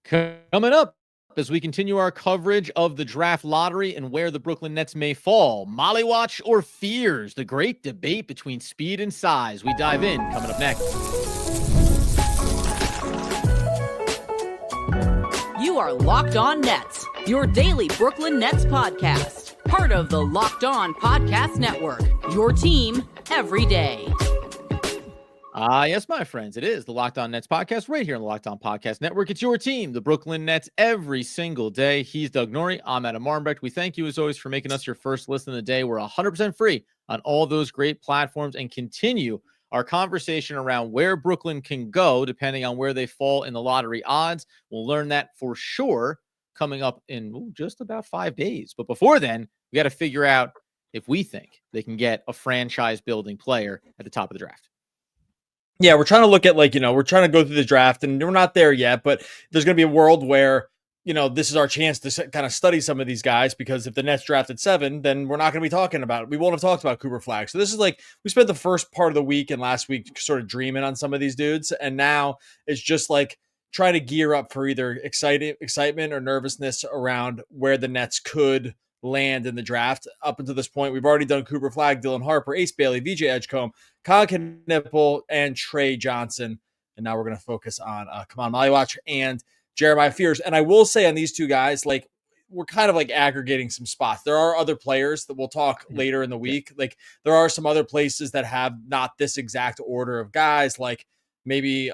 Coming up as we continue our coverage of the draft lottery and where the Brooklyn Nets may fall, Maluach or fears, the great debate between speed and size. We dive in coming up next. You are Locked On Nets, your daily Brooklyn Nets podcast, part of the Locked On Podcast Network, your team every day. Yes, my friends, it is the Locked On Nets podcast right here on the Locked On Podcast Network. It's your team, the Brooklyn Nets, every single day. He's Doug Norrie. I'm Adam Marmbrecht. We thank you, as always, for making us your first listen of the day. We're 100% free on all those great platforms and continue our conversation around where Brooklyn can go depending on where they fall in the lottery odds. We'll learn that for sure coming up in just about 5 days. But before then, we got to figure out if we think they can get a franchise-building player at the top of the draft. Yeah, we're trying to look at we're trying to go through the draft and we're not there yet, but there's going to be a world where, this is our chance to kind of study some of these guys, because if the Nets drafted 7, then we're not going to be talking about it. We won't have talked about Cooper Flagg. So this is we spent the first part of the week and last week sort of dreaming on some of these dudes. And now it's just trying to gear up for either excitement or nervousness around where the Nets could land in the draft. Up until this point, we've already done Cooper Flagg, Dylan Harper, Ace Bailey, VJ Edgecombe, Colin Knipple, and Trey Johnson. And now we're going to focus on Khaman Maluach and Jeremiah Fears. And I will say on these two guys, we're kind of aggregating some spots. There are other players that we'll talk later in the week. There are some other places that have not this exact order of guys, maybe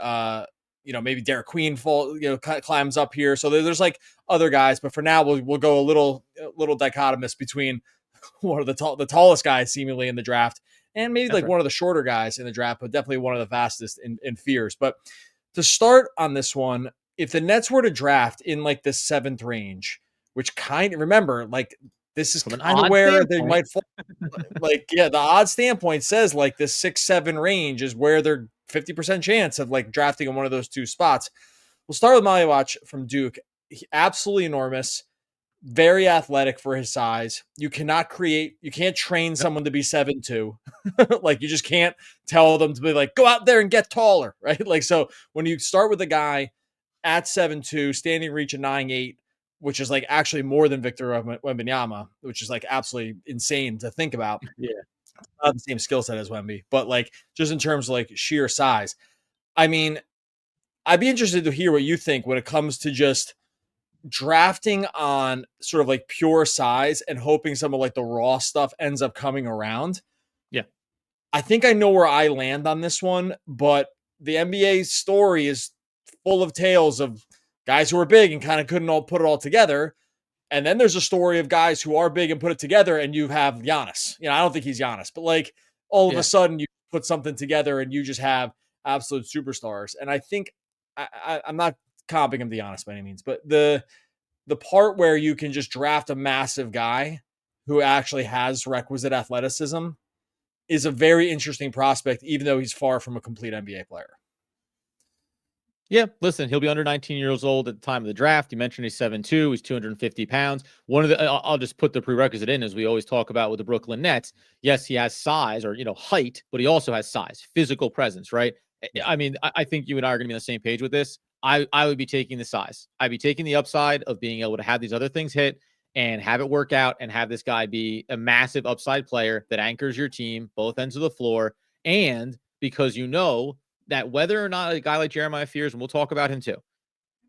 maybe Derek Queen climbs up here. So there's other guys, but for now we'll go a little dichotomous between one of the tallest guys seemingly in the draft and maybe one of the shorter guys in the draft, but definitely one of the fastest in Fears. But to start on this one, if the Nets were to draft in the 7th range, which remember, this is kind of where they might fall. The odd standpoint says the 6-7 range is where they're 50% chance of drafting in one of those two spots. We'll start with Maluach from Duke. Absolutely enormous, very athletic for his size. You can't train someone to be 7'2". You just can't tell them to be go out there and get taller, right? So when you start with a guy at 7'2", standing reach of 9'8", which is actually more than Victor Wembanyama, which is absolutely insane to think about. Yeah. Not the same skill set as Wemby, but just in terms of sheer size. I mean, I'd be interested to hear what you think when it comes to just drafting on sort of pure size and hoping some of the raw stuff ends up coming around. Yeah. I think I know where I land on this one, but the NBA story is full of tales of guys who are big and kind of couldn't all put it all together. And then there's a story of guys who are big and put it together, and you have Giannis. I don't think he's Giannis, but all of a sudden you put something together and you just have absolute superstars. And I think I'm not comping him to Giannis by any means, but the part where you can just draft a massive guy who actually has requisite athleticism is a very interesting prospect, even though he's far from a complete NBA player. Yeah, listen, he'll be under 19 years old at the time of the draft. You mentioned he's 7'2", he's 250 pounds. I'll just put the prerequisite in, as we always talk about with the Brooklyn Nets. Yes, he has size or, height, but he also has size, physical presence, right? I mean, I think you and I are going to be on the same page with this. I would be taking the size. I'd be taking the upside of being able to have these other things hit and have it work out and have this guy be a massive upside player that anchors your team, both ends of the floor. And because that whether or not a guy like Jeremiah Fears, and we'll talk about him too,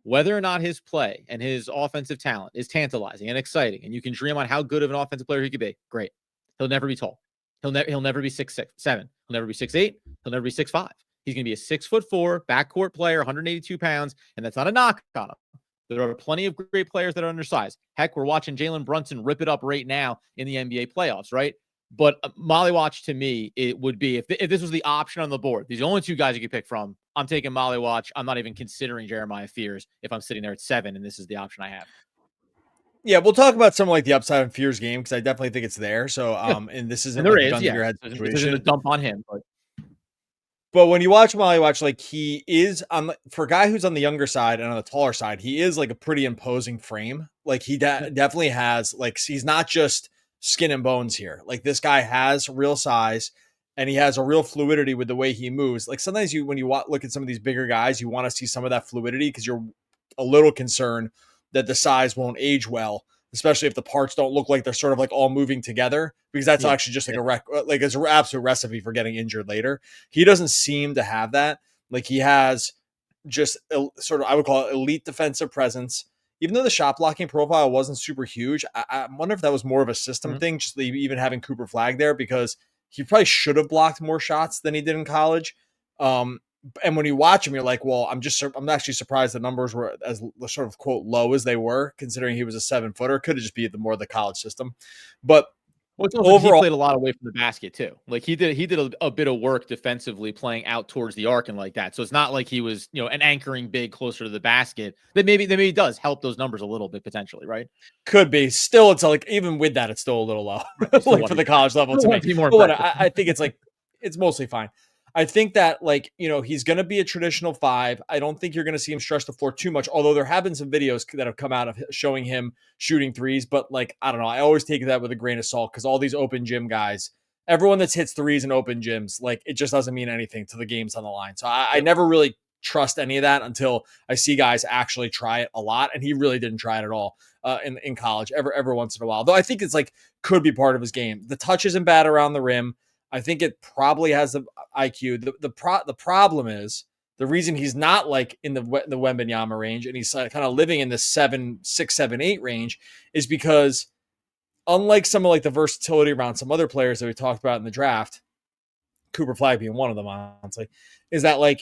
whether or not his play and his offensive talent is tantalizing and exciting, and you can dream on how good of an offensive player he could be, great. He'll never be tall. He'll never be 6'7". He'll never be 6'8". He'll never be 6'5". He's going to be a 6'4" backcourt player, 182 pounds, and that's not a knock on him. There are plenty of great players that are undersized. Heck, we're watching Jalen Brunson rip it up right now in the NBA playoffs, right? But Maluach, to me, it would be, if this was the option on the board, these are the only two guys you could pick from, I'm taking Maluach. I'm not even considering Jeremiah Fears if I'm sitting there at 7 and this is the option I have. Yeah, we'll talk about some like the upside of Fears game because I definitely think it's there. So, and this isn't there like is, gun to your head This situation. isn't a dump on him, but when you watch Maluach, like he is for a guy who's on the younger side and on the taller side, he is like a pretty imposing frame. Like he definitely has like he's not just skin and bones here. Like this guy has real size and he has a real fluidity with the way he moves. Like sometimes when you look at some of these bigger guys, you want to see some of that fluidity because you're a little concerned that the size won't age well, especially if the parts don't look like they're sort of like all moving together, because that's actually just like it's an absolute recipe for getting injured later. He doesn't seem to have that. Like he has just a, sort of, I would call it elite defensive presence. Even though the shot blocking profile wasn't super huge, I wonder if that was more of a system thing, just even having Cooper Flag there, because he probably should have blocked more shots than he did in college. And when you watch him, you're like, well, I'm actually surprised the numbers were as sort of quote low as they were, considering he was a 7-footer. Could have just be more the college system, but it's also overall, he played a lot away from the basket too. Like he did a bit of work defensively, playing out towards the arc and like that. So it's not like he was, an anchoring big closer to the basket. That maybe does help those numbers a little bit potentially, right? Could be. Still, it's like even with that, it's still a little low, like for the college level to me. But I think it's like it's mostly fine. I think that he's going to be a traditional 5. I don't think you're going to see him stretch the floor too much, although there have been some videos that have come out of showing him shooting threes. But I don't know. I always take that with a grain of salt, because all these open gym guys, everyone that hits threes in open gyms, it just doesn't mean anything to the games on the line. So I never really trust any of that until I see guys actually try it a lot. And he really didn't try it at all in college, every once in a while. Though I think it's could be part of his game. The touch isn't bad around the rim. I think it probably has the IQ. The problem is the reason he's not in the Wembanyama range, and he's kind of living in the 6, 7, 8 range, is because unlike some of the versatility around some other players that we talked about in the draft, Cooper Flag being one of them, honestly, is that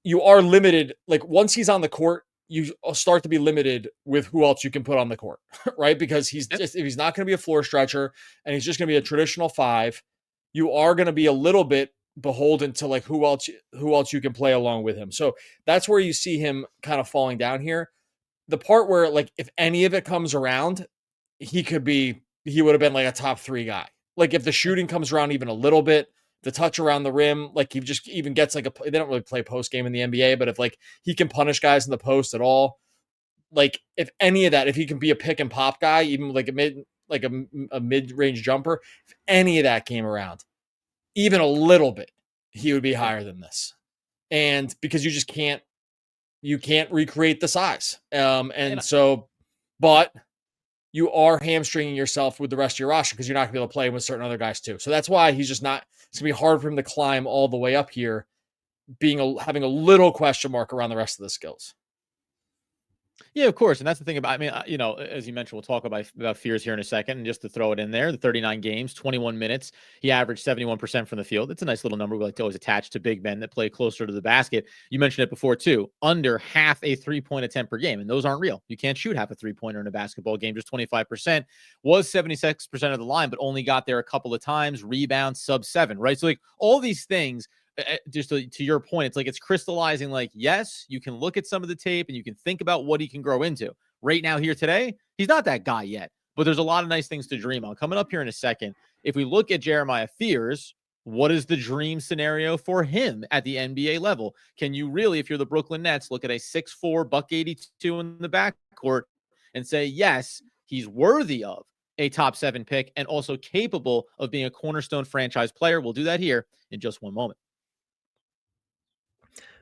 you are limited. Once he's on the court, you start to be limited with who else you can put on the court, right? Because if he's not going to be a floor stretcher and he's just going to be a traditional 5, you are going to be a little bit beholden to who else you can play along with him. So that's where you see him kind of falling down here. The part where if any of it comes around, he would have been a top 3 guy. If the shooting comes around even a little bit, the touch around the rim, he just even gets they don't really play post game in the NBA, but if he can punish guys in the post at all, if any of that, if he can be a pick and pop guy, even a mid-range jumper, if any of that came around, even a little bit, he would be higher than this. And because you just can't recreate the size. But you are hamstringing yourself with the rest of your roster, because you're not gonna be able to play with certain other guys too. So that's why he's just not, it's gonna be hard for him to climb all the way up here, having a little question mark around the rest of the skills. Yeah, of course. And that's the thing about, as you mentioned, we'll talk about fears here in a second. And just to throw it in there, the 39 games, 21 minutes, he averaged 71% from the field. It's a nice little number we like to always attach to big men that play closer to the basket. You mentioned it before too, under half a 3-point attempt per game. And those aren't real. You can't shoot half a 3-pointer in a basketball game. Just 25%, was 76% of the line, but only got there a couple of times. Rebounds sub 7, right? So all these things, just to your point, it's crystallizing. Yes, you can look at some of the tape and you can think about what he can grow into. Right now, here today, he's not that guy yet, but there's a lot of nice things to dream on. Coming up here in a second, if we look at Jeremiah Fears, what is the dream scenario for him at the NBA level? Can you really, if you're the Brooklyn Nets, look at a 6'4", $182 in the backcourt and say, yes, he's worthy of a top 7 pick and also capable of being a cornerstone franchise player? We'll do that here in just one moment.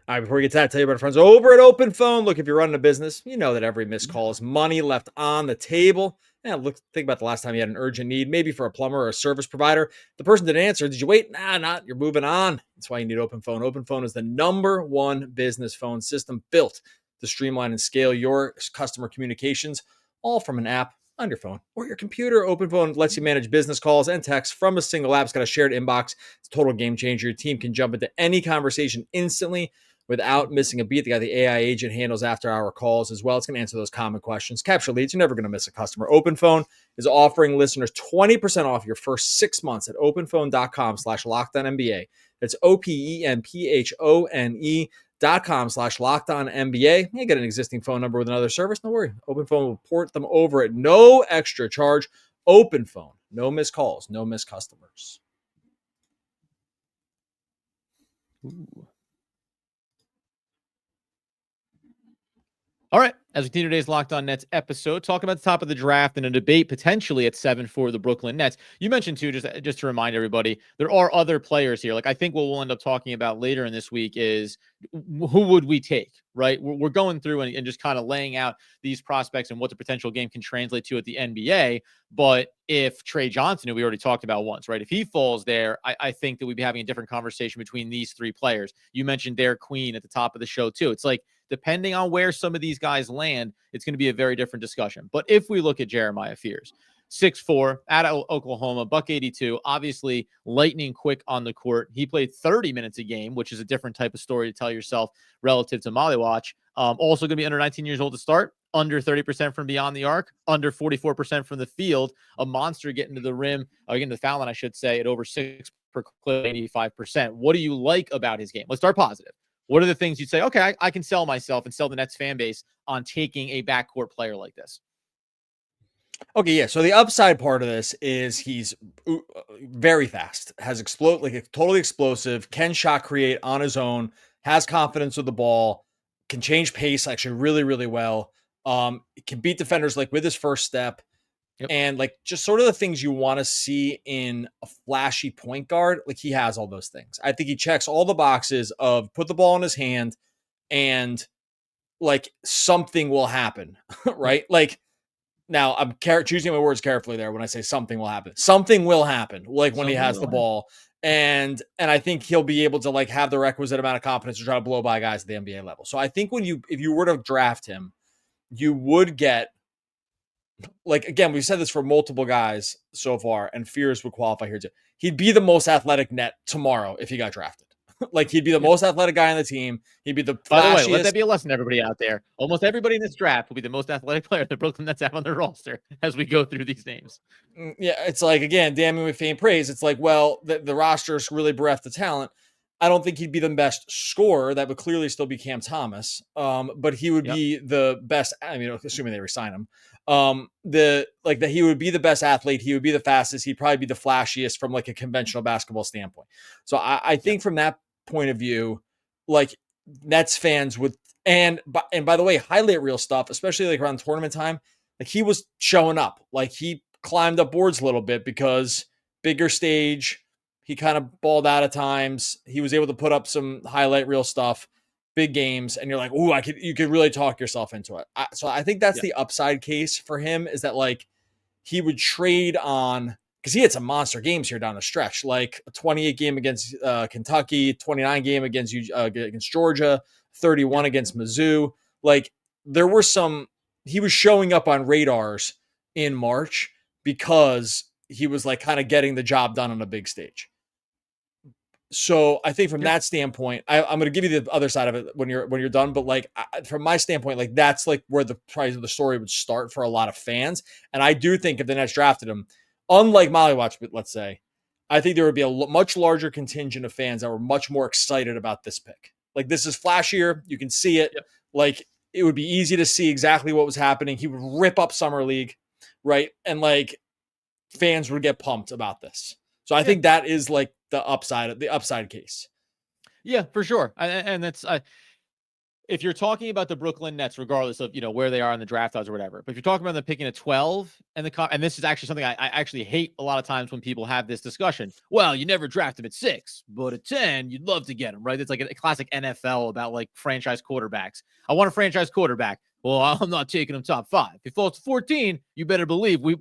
All right, before we get to that, tell you about our friends over at Open Phone. Look, if you're running a business, you know that every missed call is money left on the table. Think about the last time you had an urgent need, maybe for a plumber or a service provider. The person didn't answer. Did you wait? Nah, not. You're moving on. That's why you need Open Phone. Open Phone is the #1 business phone system built to streamline and scale your customer communications, all from an app on your phone or your computer. Open Phone lets you manage business calls and texts from a single app. It's got a shared inbox. It's a total game changer. Your team can jump into any conversation instantly without missing a beat. They got the AI agent handles after-hour calls as well. It's going to answer those common questions, capture leads. You're never going to miss a customer. OpenPhone is offering listeners 20% off your first 6 months at openphone.com/LockedOnNBA. That's OPENPHONE.com/LockedOnNBA. You get an existing phone number with another service, no worry. OpenPhone will port them over at no extra charge. OpenPhone, no missed calls, no missed customers. Ooh. All right, As we continue today's Locked On Nets episode, talking about the top of the draft and a debate potentially at 7 for the Brooklyn Nets. You mentioned too, just to remind everybody, there are other players here. Like I think what we'll end up talking about later in this week is who would we take, right? We're going through and just kind of laying out these prospects and what the potential game can translate to at the NBA. But if Trey Johnson, who we already talked about once, right? If he falls there, I think that we'd be having a different conversation between these three players. You mentioned Derek Queen at the top of the show too. It's like, depending on where some of these guys land, it's going to be a very different discussion. But if we look at Jeremiah Fears, 6'4", out of Oklahoma, $182, obviously lightning quick on the court. He played 30 minutes a game, which is a different type of story to tell yourself relative to Maluach. Also going to be under 19 years old to start, under 30% from beyond the arc, under 44% from the field, a monster getting to the rim, getting to the foul line, I should say, at over 6 per clip, 85%. What do you like about his game? Let's start positive. What are the things you'd say, okay, I can sell myself and sell the Nets fan base on taking a backcourt player like this? Okay, yeah. So the upside part of this is he's very fast, has totally explosive, can shot create on his own, has confidence with the ball, can change pace actually really, really well. Can beat defenders like with his first step. Yep. And like just sort of the things you want to see in a flashy point guard, like he has all those things. I think he checks all the boxes of put the ball in his hand and like something will happen, right? Like now I'm choosing my words carefully there when I say something will happen. Something will happen, like when he has the ball. And I think he'll be able to like have the requisite amount of confidence to try to blow by guys at the NBA level. So I think if you were to draft him, you would get, like, again, we've said this for multiple guys so far, and Fears would qualify here too. He'd be the most athletic net tomorrow if he got drafted. Like, he'd be the most athletic guy on the team. He'd be the flashiest. By the way, let that be a lesson to everybody out there. Almost everybody in this draft will be the most athletic player the Brooklyn Nets have on their roster as we go through these names. Yeah, it's like, again, damning with faint praise. It's like, well, the roster is really bereft of talent. I don't think he'd be the best scorer. That would clearly still be Cam Thomas. But he would be the best. I mean, assuming they resign him. That he would be the best athlete. He would be the fastest. He'd probably be the flashiest from like a conventional basketball standpoint. So I think from that point of view, like Nets fans would, and by the way, highlight reel stuff, especially like around tournament time, like he was showing up, like he climbed up boards a little bit because bigger stage. He kind of balled out at times. He was able to put up some highlight reel stuff, big games, and you're like, "Ooh, you could really talk yourself into it." So I think that's the upside case for him, is that like he would trade on, because he had some monster games here down the stretch, like a 28 game against Kentucky, 29 game against Georgia, 31 against Mizzou. Like there were he was showing up on radars in March because he was like kind of getting the job done on a big stage. So I think from that standpoint, I'm going to give you the other side of it when you're done. But like from my standpoint, like that's like where the price of the story would start for a lot of fans. And I do think if the Nets drafted him, unlike Maluach, let's say, I think there would be a much larger contingent of fans that were much more excited about this pick. Like this is flashier, you can see it. Yep. Like it would be easy to see exactly what was happening. He would rip up Summer League, right? And like fans would get pumped about this. So I think that is like the upside case. Yeah, for sure. And that's if you're talking about the Brooklyn Nets, regardless of where they are in the draft odds or whatever, but if you're talking about them picking a 12 and this is actually something I actually hate a lot of times when people have this discussion. Well, you never draft him at 6, but at 10, you'd love to get him, right? It's like a classic NFL about like franchise quarterbacks. I want a franchise quarterback. Well, I'm not taking him top 5. If he falls to 14, you better believe we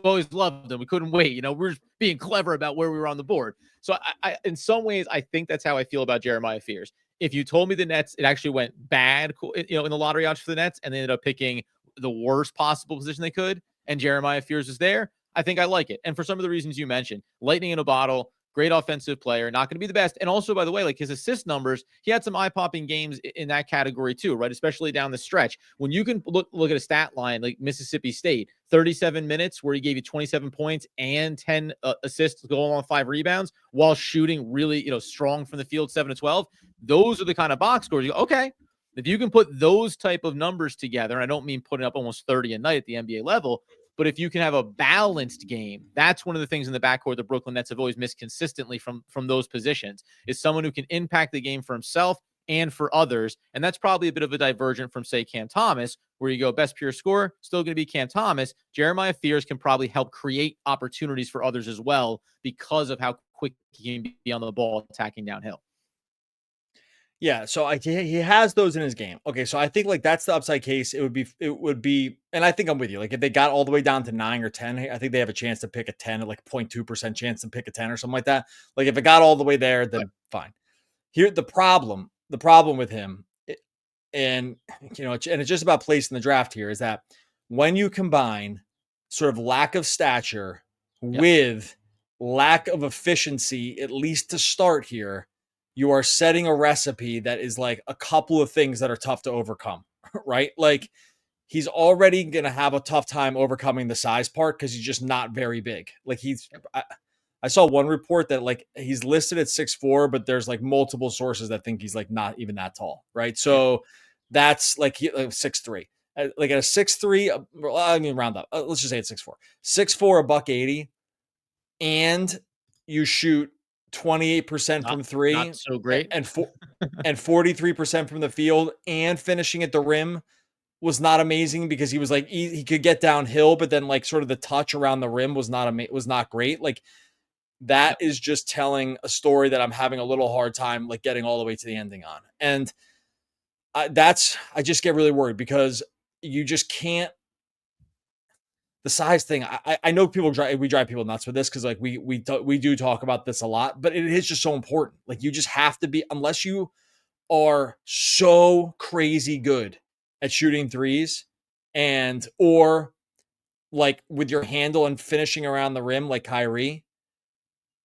always loved him. We couldn't wait. We're just being clever about where we were on the board. So I in some ways, I think that's how I feel about Jeremiah Fears. If you told me the Nets, it actually went bad, in the lottery odds for the Nets, and they ended up picking the worst possible position they could, and Jeremiah Fears is there, I think I like it. And for some of the reasons you mentioned, lightning in a bottle, great offensive player, not going to be the best. And also, by the way, like his assist numbers, he had some eye-popping games in that category too, right? Especially down the stretch. When you can look at a stat line like Mississippi State, 37 minutes where he gave you 27 points and 10 assists going on 5 rebounds while shooting really, strong from the field, 7 to 12. Those are the kind of box scores you go, okay, if you can put those type of numbers together, and I don't mean putting up almost 30 a night at the NBA level, but if you can have a balanced game, that's one of the things in the backcourt the Brooklyn Nets have always missed consistently from those positions, is someone who can impact the game for himself and for others. And that's probably a bit of a divergent from, say, Cam Thomas, where you go best pure score, still going to be Cam Thomas. Jeremiah Fears can probably help create opportunities for others as well because of how quick he can be on the ball attacking downhill. Yeah, so he has those in his game. Okay, so I think like that's the upside case. It would be, and I think I'm with you. Like if they got all the way down to 9 or 10, I think they have a chance to pick a 10, at like 0.2% chance to pick a 10 or something like that. Like if it got all the way there, then fine. Here the problem with him, and and it's just about place in the draft here, is that when you combine sort of lack of stature with lack of efficiency, at least to start here, you are setting a recipe that is like a couple of things that are tough to overcome, right? Like he's already going to have a tough time overcoming the size part because he's just not very big. Like I saw one report that like he's listed at 6'4", but there's like multiple sources that think he's like not even that tall, right? So that's like 6'3". Like at a 6'3", I mean round up. Let's just say it's 6'4". 6'4", $180, and you shoot 28% from three, not so great, and 43% from the field, and finishing at the rim was not amazing because he was like he could get downhill, but then like sort of the touch around the rim was not great. Like that is just telling a story that I'm having a little hard time like getting all the way to the ending on, and I just get really worried because you just can't. The size thing, I know we drive people nuts with this because like we do talk about this a lot, but it is just so important. Like you just have to be, unless you are so crazy good at shooting threes or like with your handle and finishing around the rim like Kyrie.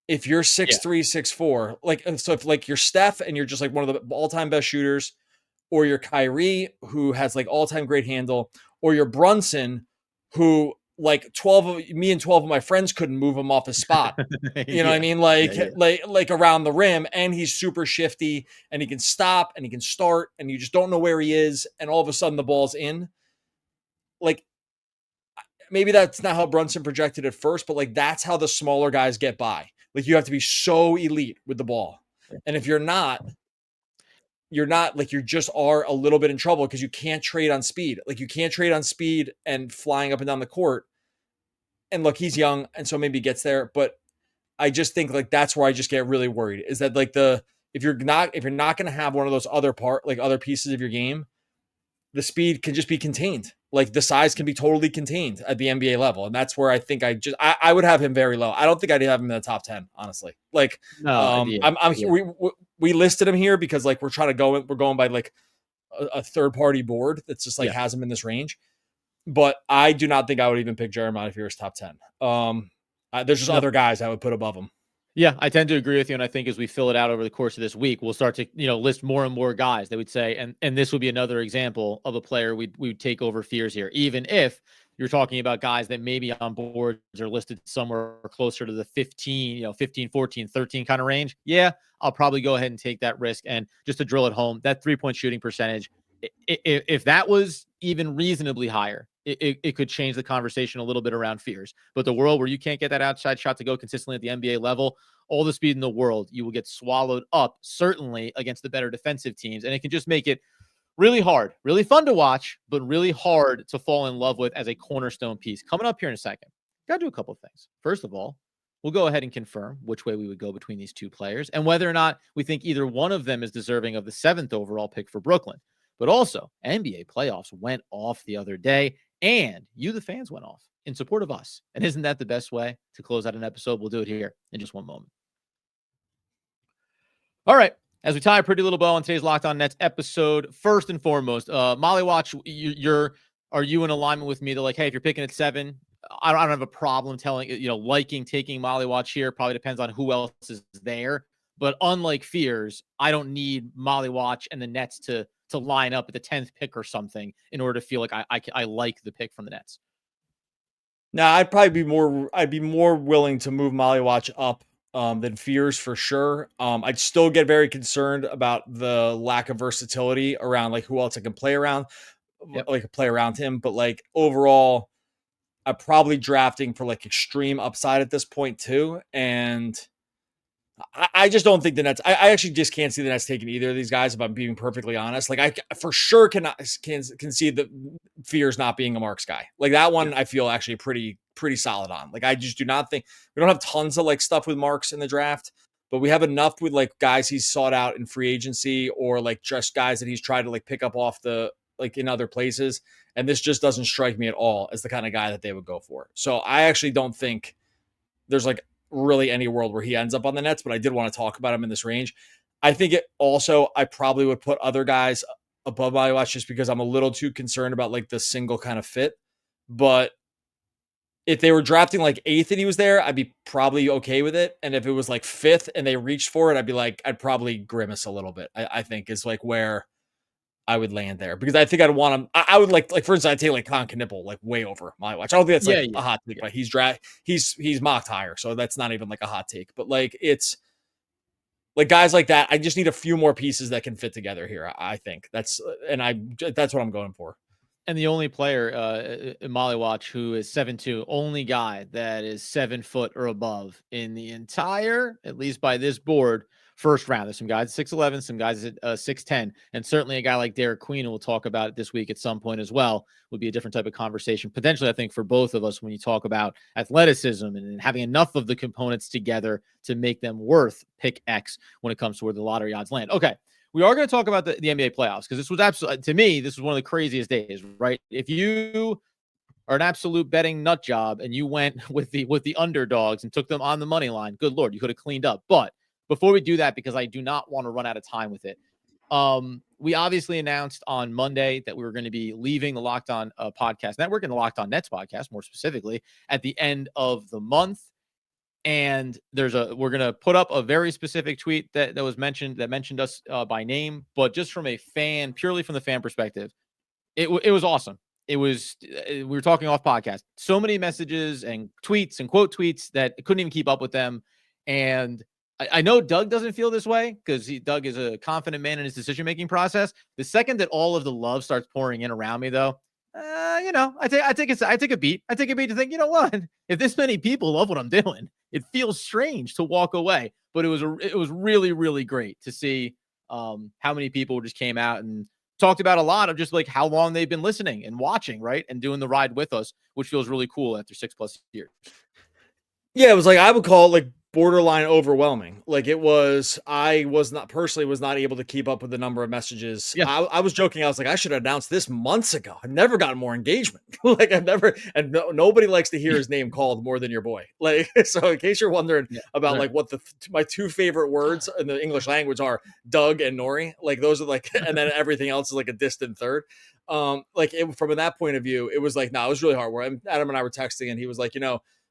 If you're 6'3", 6'4", like, so if like you're Steph and you're just like one of the all-time best shooters, or you're Kyrie who has like all-time great handle, or you're Brunson who like 12 of my friends couldn't move him off his spot. You know what I mean? Like around the rim, and he's super shifty and he can stop and he can start and you just don't know where he is. And all of a sudden the ball's in. Like maybe that's not how Brunson projected at first, but like that's how the smaller guys get by. Like you have to be so elite with the ball. And if you're not like, you just are a little bit in trouble because you can't trade on speed. Like you can't trade on speed and flying up and down the court. And look, he's young, and so maybe he gets there. But I just think like that's where I just get really worried, is that like if you're not going to have one of those other pieces of your game, the speed can just be contained. Like the size can be totally contained at the NBA level. And that's where I think I would have him very low. I don't think I'd have him in the top 10, honestly. Like, we listed him here because like we're going by like a third party board that's just like has him in this range. But I do not think I would even pick Jeremiah Fears top 10. There's just other guys I would put above him. Yeah, I tend to agree with you. And I think as we fill it out over the course of this week, we'll start to, list more and more guys that would say, and this would be another example of a player we would take over Fears here, even if you're talking about guys that maybe on boards are listed somewhere closer to the 15, 14, 13 kind of range. Yeah, I'll probably go ahead and take that risk. And just to drill it home, that 3-point shooting percentage, if that was even reasonably higher, it could change the conversation a little bit around Fears. But the world where you can't get that outside shot to go consistently at the NBA level, all the speed in the world, you will get swallowed up, certainly against the better defensive teams. And it can just make it really hard, really fun to watch, but really hard to fall in love with as a cornerstone piece. Coming up here in a second, got to do a couple of things. First of all, we'll go ahead and confirm which way we would go between these two players and whether or not we think either one of them is deserving of the 7th overall pick for Brooklyn. But also, NBA playoffs went off the other day, and you, the fans, went off in support of us. And isn't that the best way to close out an episode? We'll do it here in just one moment. All right. As we tie a pretty little bow on today's Locked On Nets episode, first and foremost, Maluach, are you in alignment with me that, like, hey, if you're picking at 7, I don't have a problem liking taking Maluach here. Probably depends on who else is there. But unlike Fears, I don't need Maluach and the Nets to line up at the 10th pick or something in order to feel like I like the pick from the Nets. Now, I'd be more willing to move Maluach up than Fears for sure. I'd still get very concerned about the lack of versatility around like who else I can play around, play around him. But like overall, I'm probably drafting for like extreme upside at this point too. And I just don't think the Nets. I actually just can't see the Nets taking either of these guys. If I'm being perfectly honest, like I for sure can see the Fears not being a Marks guy. Like that one, I feel actually pretty solid on. Like I just do not think we don't have tons of like stuff with Marks in the draft, but we have enough with like guys he's sought out in free agency or like just guys that he's tried to like pick up off the like in other places. And this just doesn't strike me at all as the kind of guy that they would go for. So I actually don't think there's like really any world where he ends up on the Nets, but I did want to talk about him in this range. I think it also, I probably would put other guys above Maluach just because I'm a little too concerned about like the single kind of fit. But if they were drafting like 8th and he was there, I'd be probably okay with it. And if it was like 5th and they reached for it, I'd probably grimace a little bit. I think is like where I would land there because I think I'd want him. I would like for instance, I'd take like Khaman Knipple like way over Maluach. I don't think that's a hot take, but he's mocked higher, so that's not even like a hot take. But like it's like guys like that. I just need a few more pieces that can fit together here. I think that's what I'm going for. And the only player, Maluach, who is 7'2", only guy that is 7 foot or above in the entire, at least by this board, first round. There's some guys at 6'11", some guys at 6'10", and certainly a guy like Derek Queen, who we'll talk about it this week at some point as well, would be a different type of conversation, potentially, I think, for both of us when you talk about athleticism and having enough of the components together to make them worth pick X when it comes to where the lottery odds land. Okay. We are going to talk about the NBA playoffs because this was absolutely, to me, this was one of the craziest days, right? If you are an absolute betting nut job and you went with the underdogs and took them on the money line, good Lord, you could have cleaned up. But before we do that, because I do not want to run out of time with it, we obviously announced on Monday that we were going to be leaving the Locked On Podcast Network and the Locked On Nets podcast, more specifically, at the end of the month. And we're going to put up a very specific tweet that mentioned us by name, but just from purely from the fan perspective, it was awesome. It was, we were talking off podcast, so many messages and tweets and quote tweets that I couldn't even keep up with them. And I know Doug doesn't feel this way because Doug is a confident man in his decision-making process. The second that all of the love starts pouring in around me, though, I take a beat. I take a beat to think, you know what? If this many people love what I'm doing, it feels strange to walk away. But it was really, really great to see how many people just came out and talked about a lot of just like how long they've been listening and watching, right? And doing the ride with us, which feels really cool after 6+ years. Yeah, it was like, I would call it like borderline overwhelming. Like I was not able to keep up with the number of messages. Yeah. I was joking. I was like, I should have announced this months ago. I've never gotten more engagement. Nobody likes to hear his name called more than your boy. Like, so in case you're wondering about like what my 2 favorite words in the English language are, Doug and Nori, like those are like, and then everything else is like a distant third. From that point of view, it was like, no, it was really hard. Where Adam and I were texting and he was like,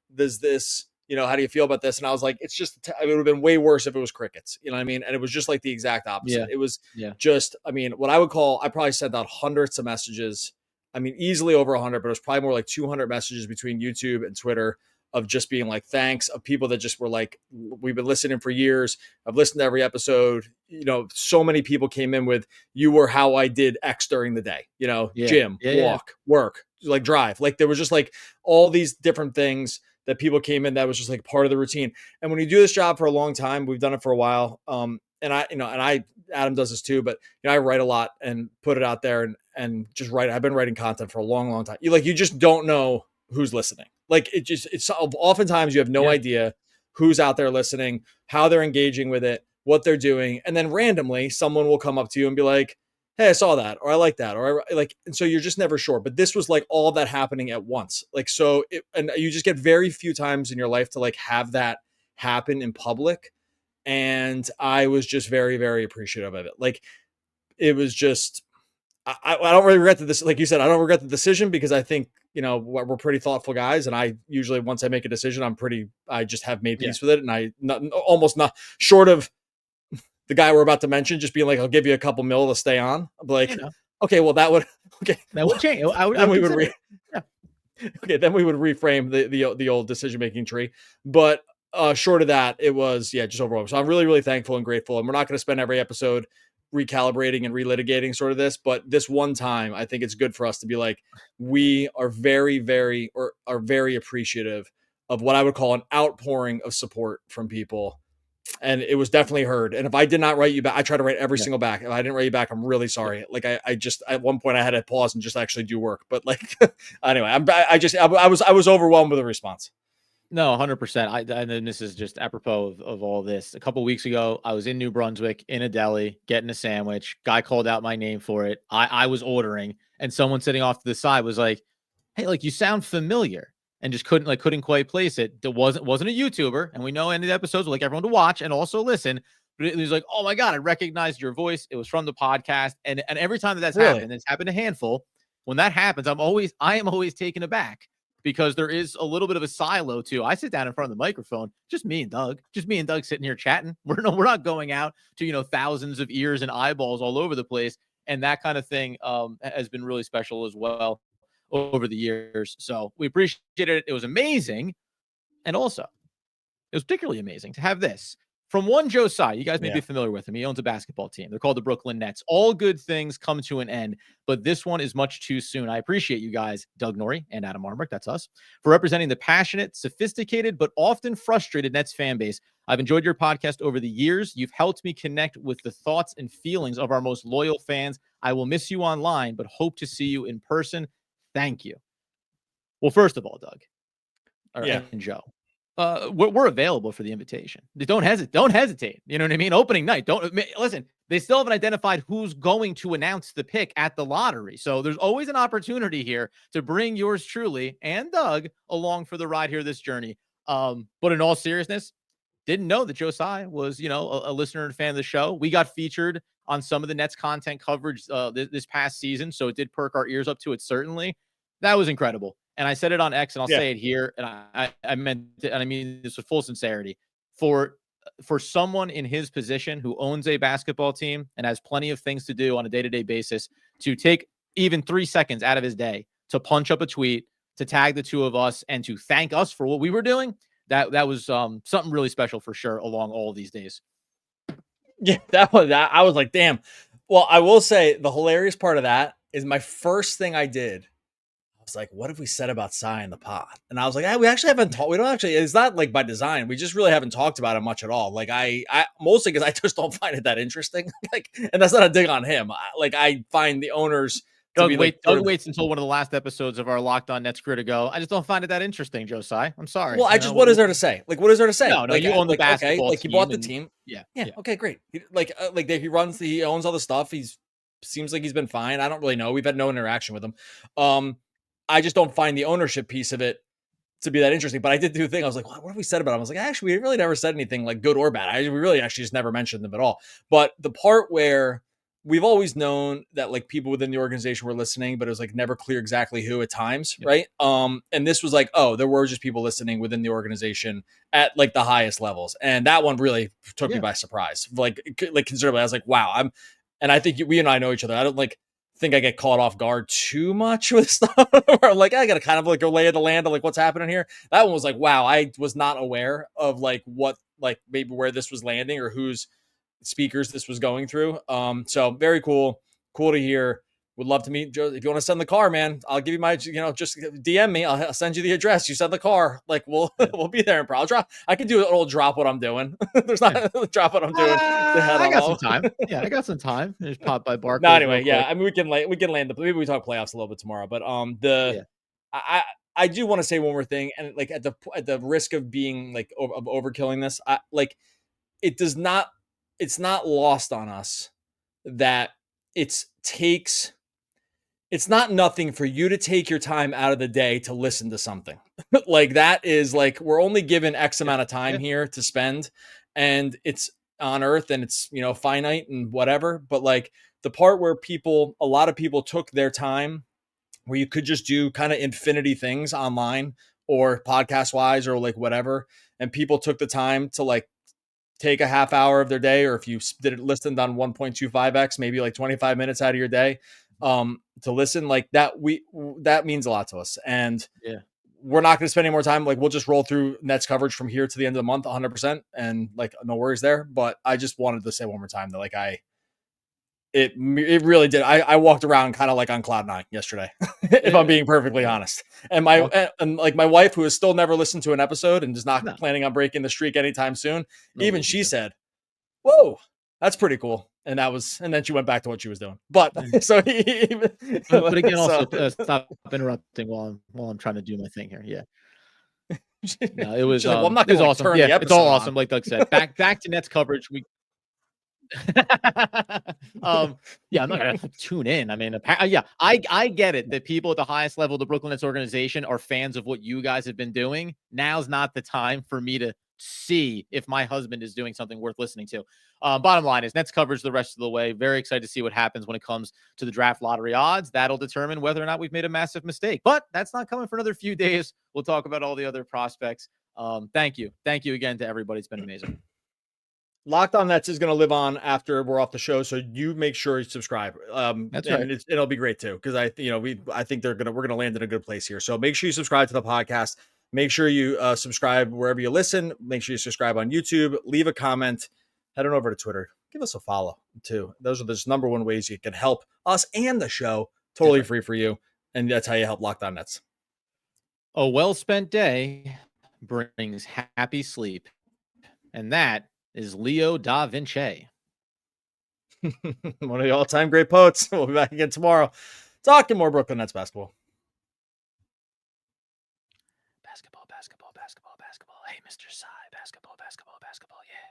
there's this, how do you feel about this? And I was like, it's just, it would have been way worse if it was crickets, you know what I mean? And it was just like the exact opposite. Yeah. It was just, what I would call, I probably sent out hundreds of messages. Easily over 100, but it was probably more like 200 messages between YouTube and Twitter of just being like, thanks, of people that just were like, we've been listening for years. I've listened to every episode. So many people came in with, you were how I did X during the day, gym, walk, work, like drive. Like there was just like all these different things that people came in that was just like part of the routine. And when you do this job for a long time, we've done it for a while. Adam does this too, but I write a lot and put it out there and just write. I've been writing content for a long, long time. You just don't know who's listening. Like it's oftentimes you have no idea who's out there listening, how they're engaging with it, what they're doing. And then randomly someone will come up to you and be like, hey, I saw that, or I like that, or and so you're just never sure. But this was like all that happening at once. And you just get very few times in your life to like have that happen in public. And I was just very, very appreciative of it. Like it was just, I don't really regret this. Like you said, I don't regret the decision because I think, we're pretty thoughtful guys. And I usually, once I make a decision, I just have made peace with it. And almost not short of the guy we're about to mention, just being like, I'll give you a couple mil to stay on. I'm like, okay, well that would change. Then we would reframe the old decision-making tree. But short of that, it was, just overwhelming. So I'm really, really thankful and grateful. And we're not going to spend every episode recalibrating and relitigating sort of this, but this one time, I think it's good for us to be like, we are very, very, very appreciative of what I would call an outpouring of support from people And it was definitely heard. And if I did not write you back, I try to write every Yeah. single back. If I didn't write you back, I'm really sorry. Like I just, at one point I had to pause and just actually do work. But like, anyway, I was overwhelmed with the response. No, 100%. And then this is just apropos of all this. A couple weeks ago, I was in New Brunswick in a deli getting a sandwich. Guy called out my name for it. I was ordering, and someone sitting off to the side was like, "Hey, like you sound familiar," and just couldn't quite place it. That wasn't a YouTuber, and we know any of the episodes we like everyone to watch and also listen. But it was like, "Oh my god, I recognized your voice. It was from the podcast." And every time that's Really? happened, it's happened a handful. When that happens, I am always taken aback, because there is a little bit of a silo too. I sit down in front of the microphone, just me and Doug sitting here chatting. We're not going out to, thousands of ears and eyeballs all over the place. And that kind of thing has been really special as well over the years. So we appreciate it. It was amazing. And also, it was particularly amazing to have this from one Joe Tsai. You guys may be familiar with him. He owns a basketball team. They're called the Brooklyn Nets. All good things come to an end, but this one is much too soon. I appreciate you guys, Doug Norrie and Adam Armbrick, that's us, for representing the passionate, sophisticated, but often frustrated Nets fan base. I've enjoyed your podcast over the years. You've helped me connect with the thoughts and feelings of our most loyal fans. I will miss you online, but hope to see you in person. Thank you. Well, first of all, Doug, and Joe, we're available for the invitation. Don't hesitate. You know what I mean? Opening night. Don't listen. They still haven't identified who's going to announce the pick at the lottery. So there's always an opportunity here to bring yours truly and Doug along for the ride here, this journey. But in all seriousness, didn't know that Joe Tsai was, a listener and fan of the show. We got featured on some of the Nets content coverage this past season. So it did perk our ears up to it. Certainly. That was incredible. And I said it on X, and I'll say it here, and I meant it, and I mean this with full sincerity. For someone in his position who owns a basketball team and has plenty of things to do on a day-to-day basis, to take even 3 seconds out of his day to punch up a tweet, to tag the two of us, and to thank us for what we were doing, that was something really special for sure along all of these days. Yeah, that was that. I was like, damn. Well, I will say the hilarious part of that is my first thing I did. I was like, what have we said about Tsai in the pod? And I was like, we actually haven't talked. We don't actually, it's not like by design. We just really haven't talked about it much at all. Like I mostly because I just don't find it that interesting. Like, and that's not a dig on him. I find the owners. Doug waits until one of the last episodes of our Locked On Nets crew to go, I just don't find it that interesting, Joe Tsai. I'm sorry. Well, what is there to say? Like, what is there to say? No, like, you own the basketball okay, like he bought the team. Yeah. Okay, great. He owns all the stuff. Seems like he's been fine. I don't really know. We've had no interaction with him. I just don't find the ownership piece of it to be that interesting. But I did do a thing. I was like, what have we said about him? I was like, actually, we really never said anything like good or bad. We really actually just never mentioned them at all. But the part where we've always known that like people within the organization were listening, but it was like never clear exactly who at times. Yep. Right. And this was like, there were just people listening within the organization at like the highest levels. And that one really took me by surprise. Like considerably. I was like, wow, and I think we and I know each other. I don't think I get caught off guard too much with stuff where I'm like, I got to kind of like go lay of the land of like what's happening here. That one was like, wow, I was not aware of like what, like maybe where this was landing or whose speakers this was going through. So very cool to hear. Would love to meet Joe. If you want to send the car, man, I'll give you my, just DM me. I'll send you the address. You send the car. Like we'll be there and probably drop. I can do an old drop what I'm doing. There's not drop what I'm doing. I got some time. Yeah, I got some time. Just pop by Barclays. No, anyway, yeah. I mean, we can land maybe we talk playoffs a little bit tomorrow. But I do want to say one more thing, and like at the risk of being like of overkilling this, it's not lost on us that it's not nothing for you to take your time out of the day to listen to something. Like that is like, we're only given X amount of time here to spend, and it's on earth and it's, finite and whatever. But like the part where a lot of people took their time where you could just do kind of infinity things online or podcast wise or like whatever. And people took the time to like take a half hour of their day, or if you did it listened on 1.25x, maybe like 25 minutes out of your day, to listen like that. That means a lot to us. And we're not going to spend any more time. Like we'll just roll through Nets coverage from here to the end of the month, 100%. And like, no worries there. But I just wanted to say one more time that like, It really did. I walked around kind of like on cloud nine yesterday, if I'm being perfectly honest. And my wife, who has still never listened to an episode and is not No. planning on breaking the streak anytime soon, No, even we she do. said, "Whoa, that's pretty cool." And then she went back to what she was doing. But so But again, so- also stop interrupting while I'm trying to do my thing here. Yeah. No, it was she's like, "Well, I'm not it was gonna awesome. turn Yeah, the it's all episode awesome. on." Like Doug said, back to Nets coverage. Yeah, I'm not gonna tune in. I mean, yeah, I get it that people at the highest level of the Brooklyn Nets organization are fans of what you guys have been doing. Now's not the time for me to see if my husband is doing something worth listening to. Bottom line is Nets coverage the rest of the way. Very excited to see what happens when it comes to the draft lottery odds. That'll determine whether or not we've made a massive mistake. But that's not coming for another few days. We'll talk about all the other prospects. Thank you again to everybody. It's been amazing. Locked On Nets is going to live on after we're off the show, so you make sure you subscribe. That's and right. it'll be great too, because I think we're gonna land in a good place here. So make sure you subscribe to the podcast. Make sure you subscribe wherever you listen. Make sure you subscribe on YouTube. Leave a comment. Head on over to Twitter. Give us a follow too. Those are the number one ways you can help us and the show. Totally free for you, and that's how you help Locked On Nets. A well-spent day brings happy sleep, and that is Leo da Vinci. One of the all-time great poets. We'll be back again tomorrow, talking more Brooklyn Nets basketball. Basketball. Hey, Mr. Tsai, basketball. Yeah.